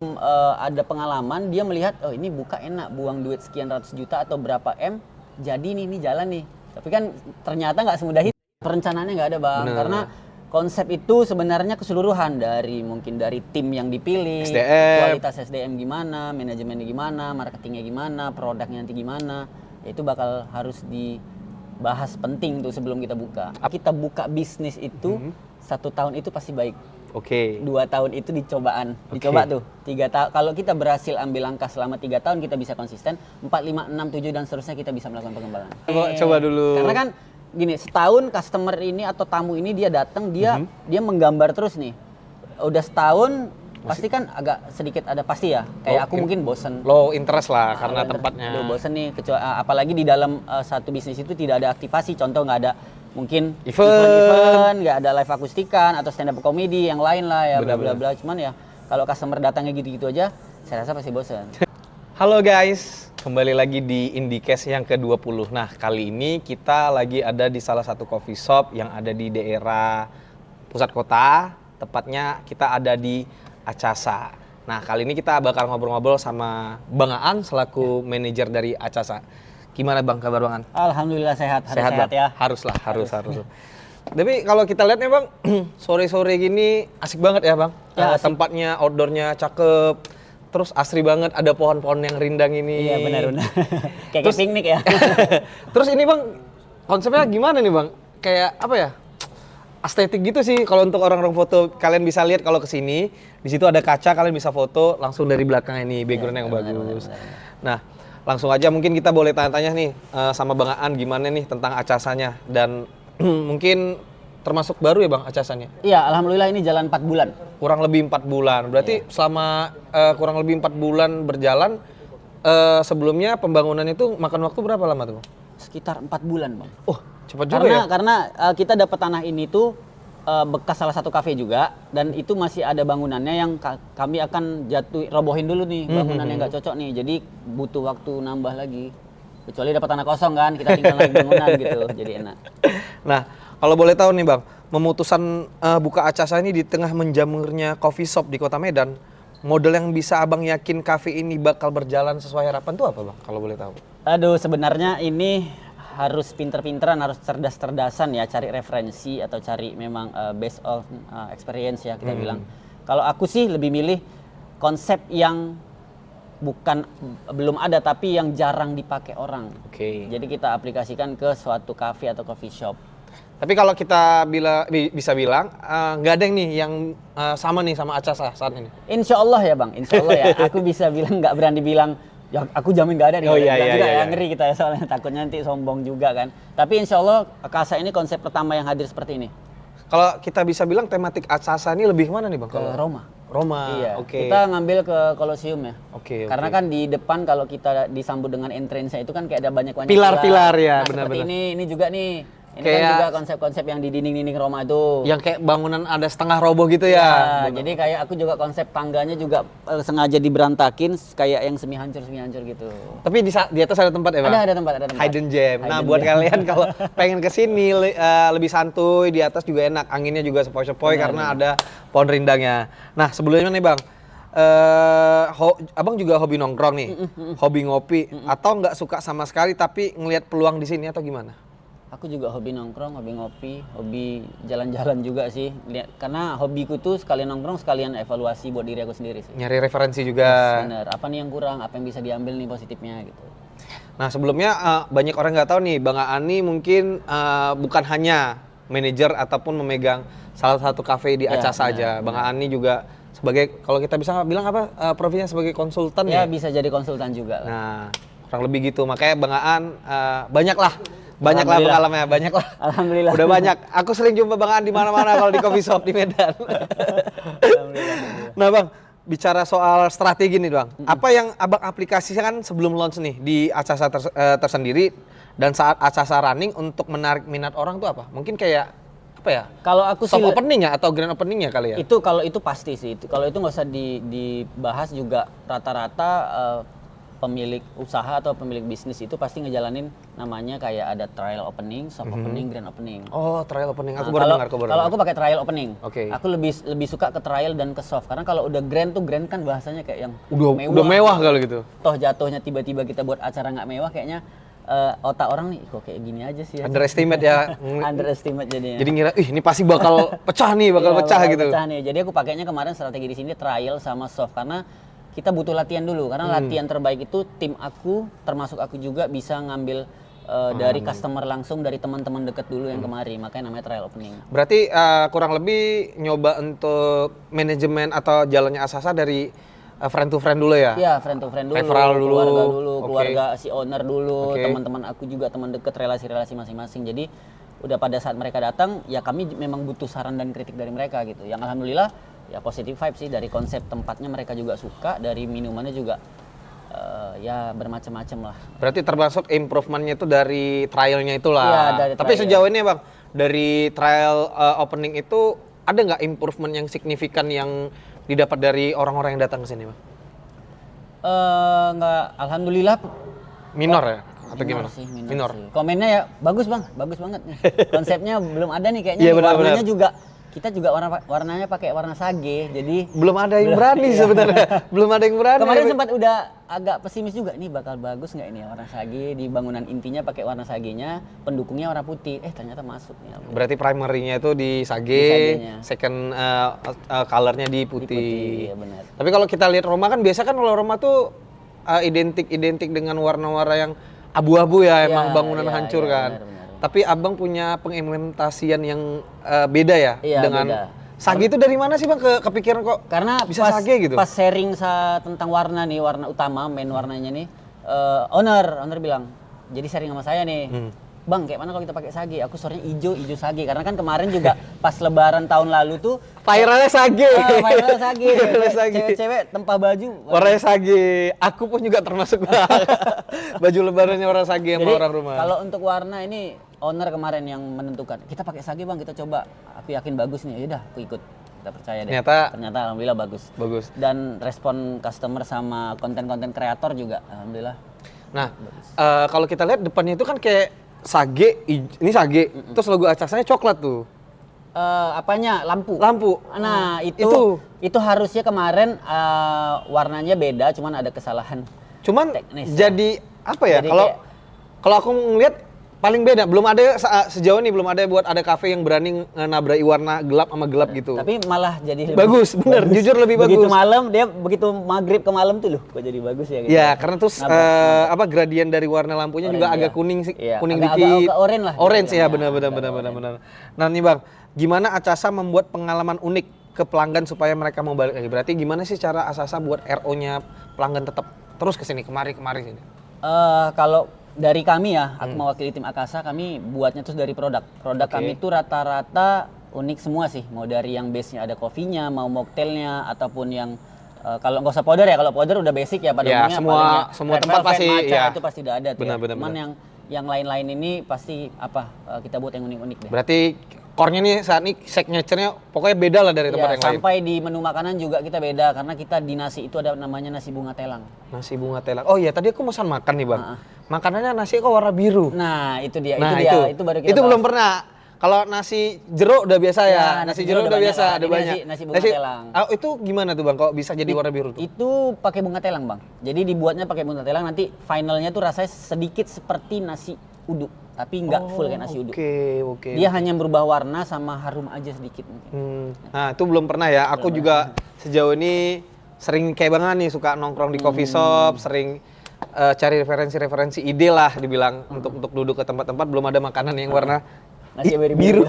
ada pengalaman dia melihat oh ini buka enak buang duit sekian ratus juta atau berapa M jadi nih jalan nih, tapi kan ternyata nggak semudah itu, perencanaannya nggak ada bang. Bener. Karena konsep itu sebenarnya keseluruhan mungkin dari tim yang dipilih, SDM. kualitas SDM gimana, manajemennya gimana, marketingnya gimana, produknya nanti gimana, ya itu bakal harus dibahas penting tuh sebelum kita buka. Kita buka bisnis itu 1 tahun itu pasti baik. Oke. 2 tahun itu dicoba tuh 3 tahun. Kalau kita berhasil ambil langkah selama 3 tahun kita bisa konsisten, 4, 5, 6, 7 dan seterusnya kita bisa melakukan pengembangan. Coba dulu. Karena kan gini, setahun customer ini atau tamu ini dia datang, dia menggambar terus nih. Udah setahun pasti kan agak sedikit ada pasti ya. Kayak aku mungkin bosen. Low interest lah karena tempatnya. Udah bosen nih, apalagi di dalam satu bisnis itu tidak ada aktivasi. Contoh nggak ada mungkin event, nggak ada live akustikan atau stand up comedy yang lain lah ya, bla bla bla. Cuman ya kalau customer datangnya gitu-gitu aja, saya rasa pasti bosen. Halo guys, kembali lagi di IndyCast yang ke-20. Nah, kali ini kita lagi ada di salah satu coffee shop yang ada di daerah pusat kota. Tepatnya kita ada di Acasa. Nah, kali ini kita bakal ngobrol-ngobrol sama Bang Aan selaku manajer dari Acasa. Gimana Bang, kabar Bang Aan? Alhamdulillah sehat, Sehat sehat ya. Harus. Tapi kalau kita lihat nih Bang, sore-sore gini asik banget ya Bang. Ya, tempatnya, outdoornya cakep. Terus asri banget, ada pohon-pohon yang rindang ini. Iya benar-benar. Kayak piknik ya. Terus ini Bang, konsepnya gimana nih Bang? Kayak apa ya? Estetik gitu sih kalau untuk orang-orang foto. Kalian bisa lihat kalau kesini, di situ ada kaca, kalian bisa foto langsung dari belakang ini, background yang bagus. Nah, langsung aja mungkin kita boleh tanya-tanya nih sama Bang Aan gimana nih tentang Acasanya, dan mungkin termasuk baru ya Bang Acasanya? Iya, alhamdulillah ini jalan 4 bulan. Kurang lebih 4 bulan. Berarti selama kurang lebih 4 bulan berjalan, sebelumnya pembangunan itu makan waktu berapa lama tuh Bang? Sekitar 4 bulan Bang. Oh, cepat juga ya? Karena kita dapat tanah ini tuh bekas salah satu kafe juga, dan itu masih ada bangunannya yang kami akan robohin dulu nih, bangunan yang nggak cocok nih, jadi butuh waktu nambah lagi, kecuali dapat tanah kosong kan, kita tinggal lagi bangunan gitu, jadi enak. Nah, kalau boleh tahu nih Bang, memutusan buka Acasa ini di tengah menjamurnya coffee shop di Kota Medan, model yang bisa Abang yakin kafe ini bakal berjalan sesuai harapan tuh apa Bang, kalau boleh tahu? Aduh, sebenarnya ini harus pinter-pinteran, harus cerdas-cerdasan ya, cari referensi atau cari memang based on experience ya kita bilang. Kalau aku sih lebih milih konsep yang belum ada tapi yang jarang dipakai orang. Oke. Jadi kita aplikasikan ke suatu cafe atau coffee shop. Tapi kalau kita bisa bilang nggak ada yang nih yang sama nih sama Acasa saat ini. Insya Allah ya Bang, insya Allah ya. Aku bisa bilang, nggak berani bilang ya aku jamin nggak ada nih. Oh iya. Ngeri kita ya, soalnya takutnya nanti sombong juga kan. Tapi insya Allah Acasa ini konsep pertama yang hadir seperti ini. Kalau kita bisa bilang tematik Acasa ini lebih mana nih Bang? Ke Roma. Iya, oke. Kita ngambil ke Colosseum ya. Oke. Karena kan di depan kalau kita disambut dengan entrance-nya itu kan kayak ada banyak pilar-pilar ya, nah, benar-benar. Seperti ini juga nih. Ini kayak kan juga konsep-konsep yang di dinding-dinding Roma itu. Yang kayak bangunan ada setengah roboh gitu ya. Jadi kayak aku juga konsep tangganya juga sengaja diberantakin kayak yang semi hancur gitu. Tapi di atas ada tempat ya Bang? Ada tempat. Hidden gem. Nah, buat kalian kalau pengen kesini lebih santuy, di atas juga enak. Anginnya juga sepoi-sepoi karena ada pohon rindangnya. Nah, sebelumnya nih Bang, Abang juga hobi nongkrong nih, hobi ngopi, atau nggak suka sama sekali tapi ngelihat peluang di sini atau gimana? Aku juga hobi nongkrong, hobi ngopi, hobi jalan-jalan juga sih. Karena hobiku tuh sekalian nongkrong, sekalian evaluasi buat diri aku sendiri sih. Nyari referensi juga. Bener, apa nih yang kurang, apa yang bisa diambil nih positifnya gitu. Nah, sebelumnya banyak orang nggak tahu nih, Bang Aan nih mungkin bukan hanya manajer ataupun memegang salah satu kafe di Acasa aja. Bang Aan nih juga sebagai, kalau kita bisa bilang apa, profesinya sebagai konsultan ya? Bisa jadi konsultan juga lah. Nah, kurang lebih gitu. Makanya Bang Aan banyak lah pengalamannya, banyak lah. Alhamdulillah. Udah banyak. Aku sering jumpa Bang Aan di mana-mana kalau di coffee shop di Medan. Nah Bang, bicara soal strategi nih Bang, apa yang Abang aplikasikan sebelum launch nih di Acasa tersendiri dan saat Acasa running untuk menarik minat orang tuh apa? Mungkin kayak apa ya? Kalau aku sih opening ya atau grand opening ya kali ya? Kalau itu pasti sih. Kalau itu nggak usah dibahas juga, rata-rata pemilik usaha atau pemilik bisnis itu pasti ngejalanin namanya kayak ada trial opening, soft opening, grand opening. Oh, trial opening. Aku Nah, baru kalau dengar, kalau aku pakai trial opening. Oke. Aku lebih suka ke trial dan ke soft karena kalau udah grand tuh grand kan bahasanya kayak yang Udah mewah kalau gitu. Toh jatuhnya tiba-tiba kita buat acara nggak mewah kayaknya otak orang nih kok kayak gini aja sih ya. Underestimate ya. Underestimate jadinya. Jadi ngira, ini pasti bakal pecah nih, bakal Iya, pecah gitu. Pecah nih. Jadi aku pakainya kemarin strategi di sini trial sama soft karena kita butuh latihan dulu karena latihan terbaik itu tim aku termasuk aku juga bisa ngambil dari customer langsung dari teman-teman deket dulu yang kemari, makanya namanya trial opening. Berarti kurang lebih nyoba untuk manajemen atau jalannya Asasa dari friend to friend dulu ya? Iya, friend to friend dulu, Referral dulu. keluarga dulu, Oke. keluarga si owner dulu, Oke. teman-teman aku juga teman deket, relasi-relasi masing-masing. Jadi udah pada saat mereka datang, ya kami memang butuh saran dan kritik dari mereka gitu. Yang alhamdulillah ya positive vibe sih dari konsep tempatnya mereka juga suka, dari minumannya juga ya bermacam-macam lah. Berarti termasuk improvementnya itu dari trialnya itulah. Iya, dari Tapi trial. sejauh ini Bang, dari trial opening itu ada nggak improvement yang signifikan yang didapat dari orang-orang yang datang ke sini Bang? Nggak, alhamdulillah Minor ya? Atau minor gimana? sih, Minor. sih. Komennya ya bagus bang, bagus banget nih. Konsepnya belum ada nih kayaknya. Iya, nih. benar-benar. Warnanya juga kita juga warnanya pakai warna sage, jadi Belum ada yang berani sebenarnya. Belum ada yang berani. kemarin sempat udah agak pesimis juga, nih bakal bagus nggak ini warna sage di bangunan intinya pakai warna sagenya, pendukungnya warna putih. Ternyata masuk nih. Berarti primary-nya itu di Di sage, sagenya. second color-nya di Di putih. putih, iya benar. Tapi kalau kita lihat Roma kan biasa kan kalau Roma tuh identik dengan warna-warna yang abu-abu ya, Iya, emang bangunan iya, hancur iya, kan. benar. Tapi Abang punya pengimplementasian yang beda ya Iya, dengan beda. sage itu dari mana sih Bang kepikiran kok Karena bisa sage gitu? pas sharing tentang warna nih, warna utama, main warnanya nih, owner bilang, jadi sharing sama saya nih, Bang kayak mana kalau kita pakai sage? Aku sorenya hijau sage, karena kan kemarin juga pas lebaran tahun lalu tuh, Viralnya sage. viral sage, Viralnya sage. cewek-cewek tempah baju. Warnanya sage. Aku pun juga termasuk baju lebarannya warna sage sama Jadi orang rumah. kalau untuk warna ini owner kemarin yang menentukan, kita pakai sage bang, kita coba, aku yakin bagus nih, yaudah aku ikut, kita percaya deh. Ternyata alhamdulillah bagus. Bagus. Dan respon customer sama konten-konten kreator juga alhamdulillah. Nah, kalau kita lihat depannya itu kan kayak sage, ini sage, terus logo Acasanya coklat tuh. Apanya lampu. Nah itu harusnya kemarin warnanya beda, cuman ada kesalahan. Cuman teknis. jadi apa ya? Jadi Kalau aku ngeliat paling beda. Belum ada sejauh ini belum ada buat ada kafe yang berani nabrai warna gelap sama gelap gitu. Tapi malah jadi Bagus, bener, jujur lebih begitu bagus. malam dia begitu maghrib ke malam tuh loh, kok jadi bagus ya. Gitu. Ya, karena terus gradien dari warna lampunya juga agak kuning sih, Iya, kuning agak dikit. orange lah. Orange ya, Iya, benar. Nah nih Bang, gimana Acasa membuat pengalaman unik ke pelanggan supaya mereka mau balik lagi? Berarti gimana sih cara Acasa buat RO-nya pelanggan tetap terus ke sini, kemari sini? Kalau dari kami ya, aku mewakili tim Akasa, kami buatnya terus dari produk. Produk kami itu rata-rata unik semua sih. Mau dari yang base-nya ada kopinya, mau mocktailnya, ataupun yang kalau nggak usah powder ya, kalau powder udah basic ya pada Ya, umumnya. semua Red tempat Velvet, pasti, matcha, ya. itu pasti udah ada tuh. Benar. Cuman yang lain-lain ini pasti kita buat yang unik-unik deh. Berarti core-nya nih saat ini signature-nya pokoknya beda lah dari tempat Ya, yang lain. sampai di menu makanan juga kita beda karena kita di nasi itu ada namanya nasi bunga telang. Nasi bunga telang. Oh iya, tadi aku pesan makan nih Bang. Makanannya nasi kok warna biru. Nah, itu dia, Nah, itu baru kita itu bahas. belum pernah. Kalau nasi jeruk udah biasa ya, Ya, nasi jeruk udah biasa, lah. ada Ini banyak. nasi bunga telang. Itu gimana tuh Bang, kok bisa jadi warna biru tuh? Itu pakai bunga telang bang. Jadi dibuatnya pakai bunga telang, nanti finalnya tuh rasanya sedikit seperti nasi uduk, tapi nggak full kayak nasi uduk. Oke. Dia hanya berubah warna sama harum aja sedikit mungkin. Nah itu belum pernah ya. Aku juga sejauh ini sering kayak banget nih suka nongkrong di coffee shop, sering cari referensi ide lah dibilang untuk duduk ke tempat-tempat belum ada makanan yang warna Nasi biru.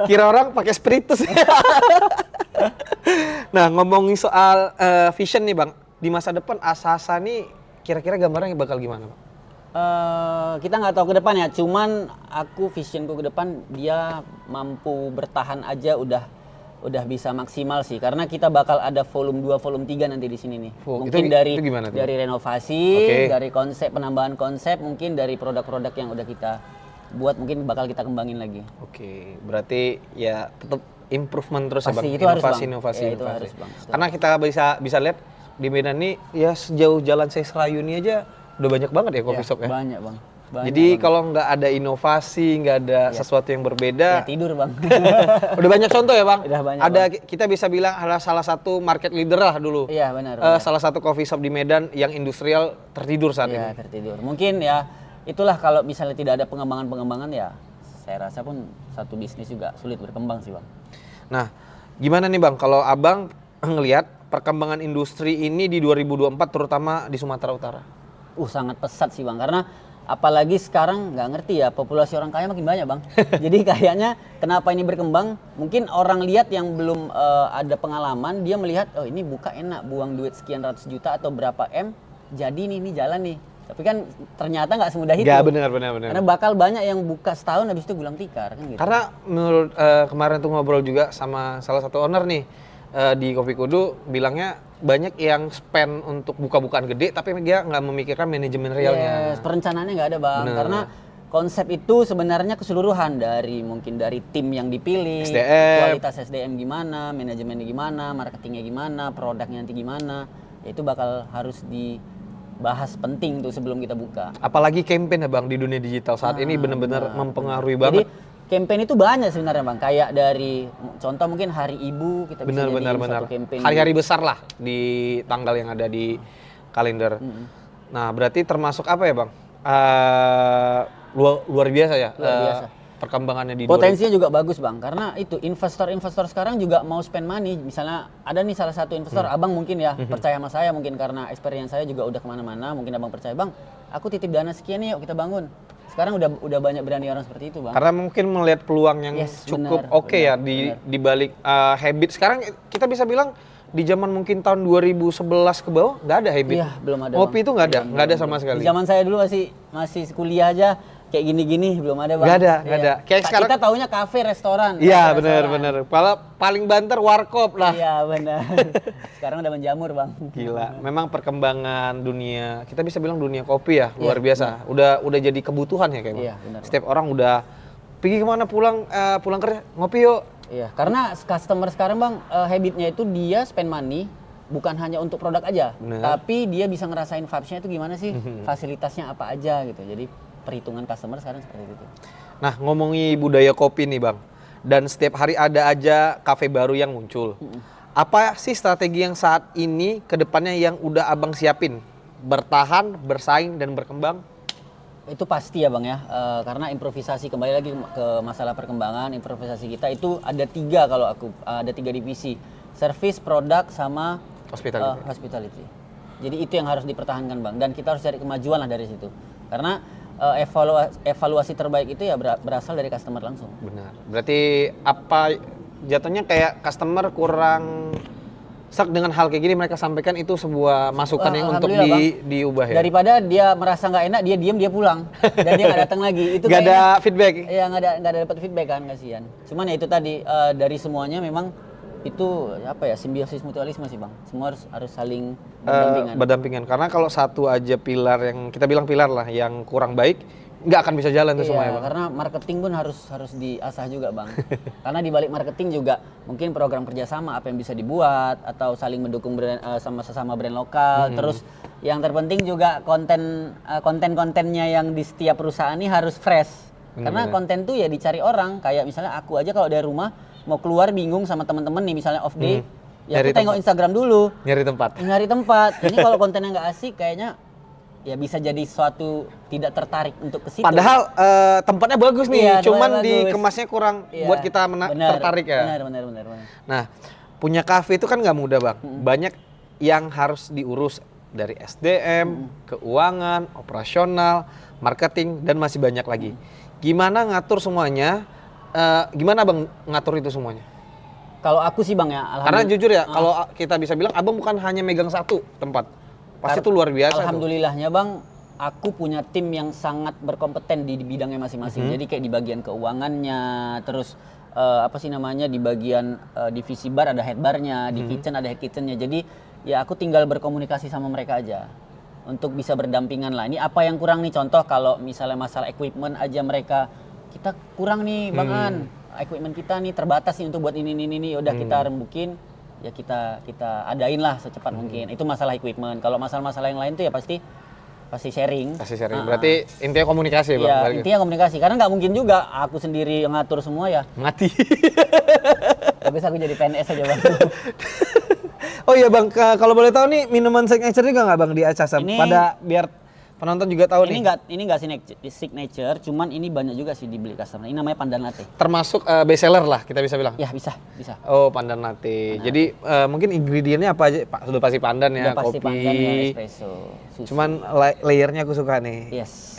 Kira orang pakai spiritus. Nah ngomongin soal vision nih Bang, di masa depan Asasa nih kira-kira gambarnya bakal gimana Bang? Kita nggak tahu ke depan ya, cuman visionku ke depan dia mampu bertahan aja udah bisa maksimal sih, karena kita bakal ada volume 2, volume 3 nanti di sini nih. Mungkin itu gimana tuh? dari renovasi, dari konsep, penambahan konsep, mungkin dari produk-produk yang udah kita buat mungkin bakal kita kembangin lagi. Oke, berarti ya tetap improvement terus Pasti, ya Bang. itu harus, Bang. Inovasi. Ya, itu harus, Bang. Karena kita bisa lihat di Medan nih ya sejauh jalan Sesrayu ini aja Udah banyak banget ya coffee Ya, shop ya. banyak bang. Banyak Jadi banget. kalau nggak ada inovasi, nggak ada sesuatu yang ya berbeda, tidur bang. udah banyak contoh ya bang. Udah banyak, Ada kita bisa bilang adalah salah satu market leader lah dulu. Iya benar. Salah satu coffee shop di Medan yang industrial tertidur saat Iya ini. tertidur. Mungkin ya itulah kalau misalnya tidak ada pengembangan ya saya rasa pun satu bisnis juga sulit berkembang sih bang. Nah, gimana nih bang kalau abang ngelihat perkembangan industri ini di 2024 terutama di Sumatera Utara? Sangat pesat sih bang karena apalagi sekarang nggak ngerti ya populasi orang kaya makin banyak bang. Jadi kayaknya kenapa ini berkembang? Mungkin orang lihat yang belum ada pengalaman dia melihat oh ini buka enak buang duit sekian ratus juta atau berapa M jadi nih ini jalan nih. Tapi kan ternyata nggak semudah itu. Ya benar. Karena bakal banyak yang buka setahun habis itu gulang tikar kan gitu. Karena menurut kemarin tuh ngobrol juga sama salah satu owner nih di Kopi Kudu bilangnya banyak yang spend untuk buka-bukaan gede tapi dia nggak memikirkan manajemen realnya. Perencanaannya nggak ada bang. Bener. Karena konsep itu sebenarnya keseluruhan mungkin dari tim yang dipilih, SDM. kualitas SDM gimana, manajemennya gimana, marketingnya gimana, produknya nanti gimana, ya itu bakal harus dibahas penting tuh sebelum kita buka. Apalagi campaign ya bang di dunia digital saat ini benar-benar mempengaruhi banget. Jadi campaign itu banyak sebenarnya bang, kayak dari contoh mungkin Hari Ibu kita bisa Benar. jadiin satu campaign. Hari-hari besar lah di tanggal yang ada di kalender. Nah berarti termasuk apa ya bang? Luar biasa ya. Luar biasa. Perkembangannya di Potensinya juga bagus bang, karena itu investor-investor sekarang juga mau spend money. Misalnya ada nih salah satu investor, abang mungkin ya percaya sama saya mungkin karena experience saya juga udah kemana-mana. Mungkin abang percaya bang, aku titip dana sekian nih, yuk kita bangun. Sekarang udah banyak berani orang seperti itu bang. Karena mungkin melihat peluang yang cukup oke ya di balik habit. Sekarang kita bisa bilang di zaman mungkin tahun 2011 ke bawah nggak ada habit. Iya belum ada. Ngopi bang. itu nggak ada sama sekali. Di zaman saya dulu masih kuliah aja kayak gini-gini belum ada bang. Nggak ada. Kayak Kita sekarang taunya kafe, restoran. Iya kafe, restoran. benar. Kalau paling banter warkop lah. Iya benar. Sekarang udah menjamur bang. Gila, memang perkembangan dunia, kita bisa bilang dunia kopi ya, luar biasa. Udah jadi kebutuhan ya kayaknya. Iya, benar. Setiap orang udah pergi kemana pulang kerja, ngopi yuk. Iya, karena customer sekarang bang habitnya itu dia spend money bukan hanya untuk produk aja, tapi dia bisa ngerasain vibes-nya itu gimana sih, fasilitasnya apa aja gitu. Jadi perhitungan customer sekarang seperti itu. Nah ngomongin budaya kopi nih bang, dan setiap hari ada aja kafe baru yang muncul. Apa sih strategi yang saat ini kedepannya yang udah abang siapin? Bertahan, bersaing, dan berkembang? Itu pasti ya bang ya, karena improvisasi kembali lagi ke masalah perkembangan, improvisasi kita itu ada 3 kalau aku, ada 3 divisi. Service, produk, sama hospitality. Jadi itu yang harus dipertahankan bang, dan kita harus cari kemajuan lah dari situ. Karena evaluasi terbaik itu ya berasal dari customer langsung. Benar. Berarti apa jatuhnya kayak customer kurang sak dengan hal kayak gini mereka sampaikan itu sebuah masukan yang untuk diubah ya. Daripada dia merasa nggak enak dia diem dia pulang dan dia nggak datang lagi. Itu nggak ada feedback. Iya nggak ada dapat feedback kan, kasihan. Cuman ya itu tadi dari semuanya memang itu apa ya, simbiosis mutualisme sih bang. Semua harus saling berdampingan. Karena kalau satu aja pilar yang kita bilang pilar lah yang kurang baik nggak akan bisa jalan tuh semuanya bang. Karena marketing pun harus diasah juga bang. Karena di balik marketing juga mungkin program kerjasama apa yang bisa dibuat atau saling mendukung brand, sama sesama brand lokal. Terus yang terpenting juga konten-kontennya yang di setiap perusahaan ini harus fresh. Karena konten tuh ya dicari orang. Kayak misalnya aku aja kalau dari rumah mau keluar bingung sama teman-teman nih misalnya off day, ya aku tengok Instagram dulu. Nyari tempat. Ini kalau kontennya nggak asik kayaknya ya bisa jadi suatu tidak tertarik untuk ke situ. Padahal tempatnya bagus nih, cuman dikemasnya kurang buat kita tertarik ya. Benar. Nah, punya kafe itu kan nggak mudah bang. Banyak yang harus diurus dari SDM, keuangan, operasional, marketing, dan masih banyak lagi. Gimana ngatur semuanya? Gimana bang ngatur itu semuanya? Kalau aku sih bang ya, karena jujur ya, kalau kita bisa bilang abang bukan hanya megang satu tempat. Pasti itu luar biasa. Alhamdulillahnya bang, aku punya tim yang sangat berkompeten di bidangnya masing-masing. Jadi kayak di bagian keuangannya, terus di bagian divisi bar ada head barnya, di kitchen ada head kitchennya. Jadi ya aku tinggal berkomunikasi sama mereka aja untuk bisa berdampingan lah. Ini apa yang kurang nih, contoh kalau misalnya masalah equipment aja mereka, kita kurang nih bang An, equipment kita nih terbatas nih untuk buat ini. Udah kita rembukin, ya kita adain lah secepat mungkin. Itu masalah equipment. Kalau masalah-masalah yang lain tuh ya pasti pasti sharing. Kasih sharing. Berarti intinya komunikasi ya Bang? Ya, Balik. intinya komunikasi. Karena nggak mungkin juga aku sendiri yang ngatur semua ya. Mati. Tapi aku jadi PNS aja Bang. Oh iya Bang, kalau boleh tahu nih minuman signature juga nggak Bang di Acasa? Ini- Pada biar penonton juga tahu nih. Ini nggak signature, cuman ini banyak juga sih dibeli customer. Ini namanya pandan latte. Termasuk best seller lah kita bisa bilang. Ya bisa. Oh, pandan latte. Jadi mungkin ingredientnya apa aja? Pak, sudah pasti pandan ya, Udah pasti kopi. pandan ya, espresso, susu. Cuman layernya aku suka nih. Yes.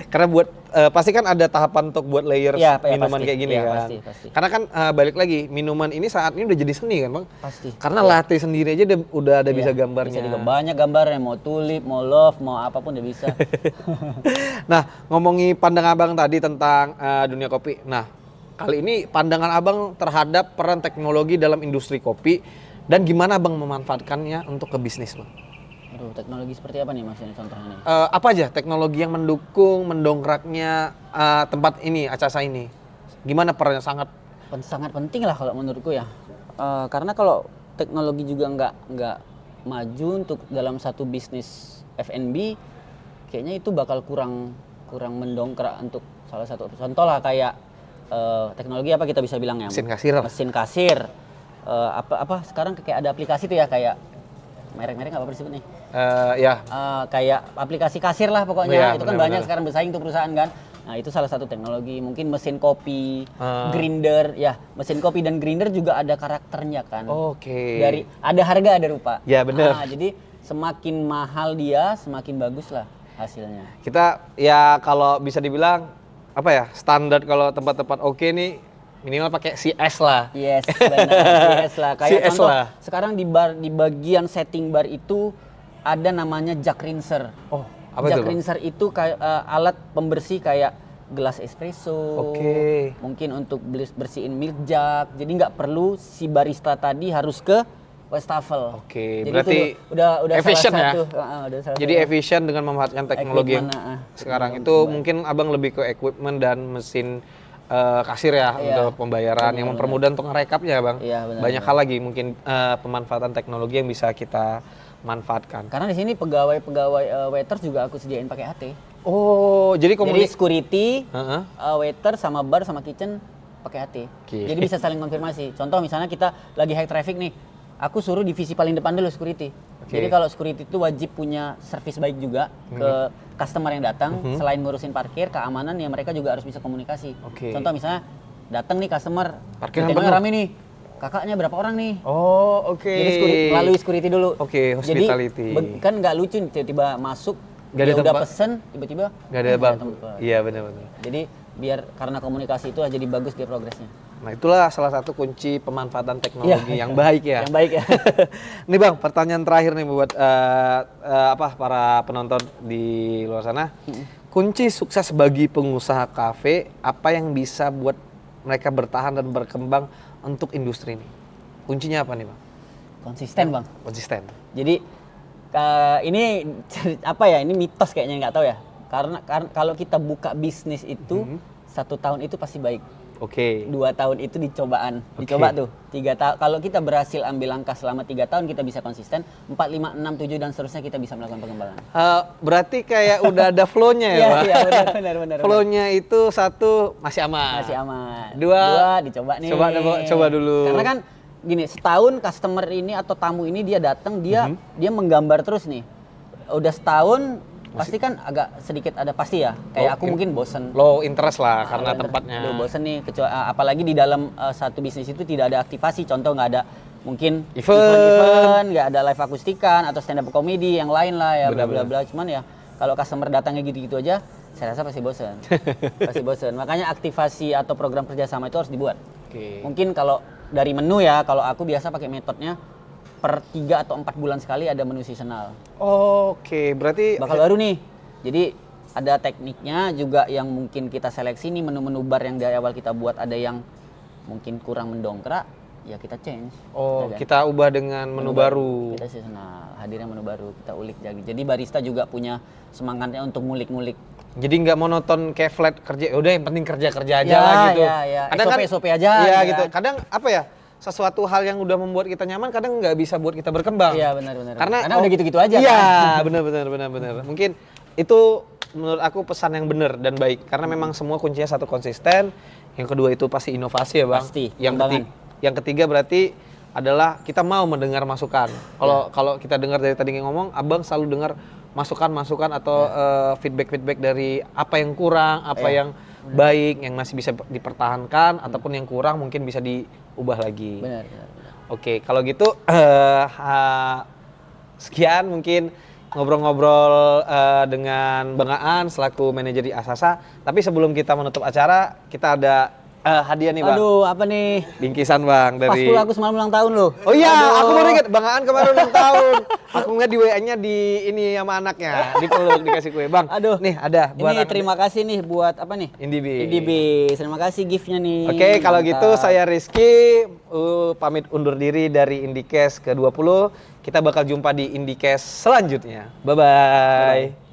Karena buat pasti kan ada tahapan untuk buat layer Ya, minuman pasti. kayak gini Ya, kan. pasti. Karena kan balik lagi minuman ini saat ini udah jadi seni kan Bang. Pasti. Karena latte sendiri aja udah ada bisa Iya, gambarnya. Bisa digambar, banyak gambarnya, mau tulip, mau love, mau apapun dia bisa. Nah, ngomongi pandangan Abang tadi tentang dunia kopi. Nah, kali ini pandangan Abang terhadap peran teknologi dalam industri kopi dan gimana Abang memanfaatkannya untuk ke bisnis, Bang? Aduh, teknologi seperti apa nih maksudnya contohnya nih? Apa aja teknologi yang mendongkraknya tempat ini, Acasa ini? Gimana perannya Sangat penting lah kalau menurutku ya. Karena kalau teknologi juga nggak maju untuk dalam satu bisnis F&B, kayaknya itu bakal kurang mendongkrak untuk salah satu contoh lah kayak teknologi apa kita bisa bilang ya? Mesin kasir. Apa sekarang kayak ada aplikasi tuh ya kayak merek-merek nggak apa-apa disebut nih. Ya. Kayak aplikasi kasir lah pokoknya. Ya, itu kan banyak sekarang bersaing tuh perusahaan kan. Nah itu salah satu teknologi. Mungkin mesin kopi, grinder, ya mesin kopi dan grinder juga ada karakternya kan. Oke. Dari ada harga ada rupa. Ya benar. Jadi semakin mahal dia, semakin bagus lah hasilnya. Kita ya kalau bisa dibilang apa ya standar kalau tempat-tempat oke nih minimal pakai CS lah. Yes, benar. CS lah. Kayak CS contoh lah. sekarang di bagian setting bar itu ada namanya jug rinser. Oh, apa jug itu, Bang? rinser itu kayak alat pembersih kayak gelas espresso. Oke. Mungkin untuk bersihin milk jug. Jadi nggak perlu si barista tadi harus ke wastafel. Oke, Jadi berarti itu udah efisien salah ya? satu. Udah salah Jadi satu. efisien dengan memanfaatkan teknologi yang sekarang itu mungkin Abang lebih ke equipment dan mesin kasir ya untuk pembayaran yang mempermudah untuk ngerekapnya Bang. Iya, benar, Banyak hal lagi mungkin pemanfaatan teknologi yang bisa kita manfaatkan. Karena di sini pegawai waiters juga aku sediain pakai AT. Oh, jadi Jadi security, Heeh. waiter sama bar sama kitchen pakai AT. Oke. Jadi bisa saling konfirmasi. Contoh misalnya kita lagi high traffic nih, aku suruh divisi paling depan dulu security. Oke. Jadi kalau security itu wajib punya service baik juga ke customer yang datang. Selain ngurusin parkir, keamanan ya mereka juga harus bisa komunikasi. Oke. Contoh misalnya datang nih customer, Parkiran ditengoknya penuh. rame nih. Kakaknya berapa orang nih? Oh, oke. Jadi melalui security dulu. Oke, hospitality. Jadi kan nggak lucu nih tiba-tiba masuk, Nggak ada dia udah tempat. pesen, tiba-tiba Gak ada nggak Bang. tempat. Iya benar-benar. Jadi biar karena komunikasi itu jadi bagus dia progresnya. Nah, itulah salah satu kunci pemanfaatan teknologi yang baik ya. Yang baik ya. Nih Bang, pertanyaan terakhir nih buat para penonton di luar sana. Kunci sukses bagi pengusaha kafe, apa yang bisa buat mereka bertahan dan berkembang untuk industri ini? Kuncinya apa nih Bang? Konsisten Bang. Konsisten. Jadi ini apa ya? Ini mitos kayaknya nggak tahu ya. Karena kalau kita buka bisnis itu 1 tahun itu pasti baik. Oke. 2 tahun itu dicoba tuh. 3 tahun kalau kita berhasil ambil langkah selama 3 tahun kita bisa konsisten. 4, 5, 6, 7 dan seterusnya kita bisa melakukan pengembangan. Berarti kayak udah ada flow-nya ya, Bang? Iya, benar. Flow-nya itu 1 masih aman. Masih aman. 2 dicoba nih. Coba dulu. Karena kan gini, setahun customer ini atau tamu ini dia datang dia menggambar terus nih. Udah setahun pasti kan agak sedikit ada pasti ya. Kayak aku mungkin bosen. Low interest lah karena tempatnya. Aduh, bosen nih kecuali apalagi di dalam satu bisnis itu tidak ada aktivasi. Contoh nggak ada mungkin event, nggak ada live akustikan atau stand up comedy yang lain lah ya bla bla bla. Cuman ya kalau customer datangnya gitu-gitu aja, saya rasa pasti bosen. Pasti bosen. Makanya aktivasi atau program kerjasama itu harus dibuat. Oke. Mungkin kalau dari menu ya, kalau aku biasa pakai metodenya per 3 atau 4 bulan sekali ada menu seasonal. Oke, berarti Bakal baru nih. Jadi ada tekniknya juga yang mungkin kita seleksi nih menu-menu bar yang dari awal kita buat ada yang mungkin kurang mendongkrak, ya kita change. Ya kan? kita ubah dengan menu baru. Kita seasonal, hadirnya menu baru, kita ulik lagi. Jadi barista juga punya semangatnya untuk ngulik-ngulik. Jadi nggak monoton kayak flat kerja. Udah yang penting kerja aja Ya, lah gitu. ya. Kadang SOP aja. Iya gitu gitu. kan. Kadang apa ya? sesuatu hal yang udah membuat kita nyaman kadang nggak bisa buat kita berkembang. Iya, benar. Karena udah gitu-gitu aja iya, kan. benar. Mungkin itu menurut aku pesan yang benar dan baik karena memang semua kuncinya satu konsisten. Yang kedua itu pasti inovasi ya bang. Pasti, Yang ketiga berarti adalah kita mau mendengar masukan. Kalau kita dengar dari tadi ngomong, abang selalu dengar masukan atau feedback dari apa yang kurang, apa yang baik, yang masih bisa dipertahankan ataupun yang kurang mungkin bisa diubah lagi. Benar. Oke, kalau gitu sekian mungkin ngobrol-ngobrol dengan Bang Aan selaku manajer di Asasa. Tapi sebelum kita menutup acara, kita ada hadiah nih bang. Aduh, apa nih? Bingkisan bang Pas dari. pula aku semalam ulang tahun loh. Oh iya, Aduh. aku baru ingat Bang Aan kemarin ulang tahun. Aku ngeliat di WA-nya di ini sama anaknya, dipeluk dikasih kue. Bang, Aduh. nih ada buat Ini terima kasih nih buat apa nih? Indibis. Indibis. Terima kasih gift-nya nih. Oke, kalau Mantap. gitu saya Rizky pamit undur diri dari IndiCast ke-20. Kita bakal jumpa di IndiCast selanjutnya. Bye-bye.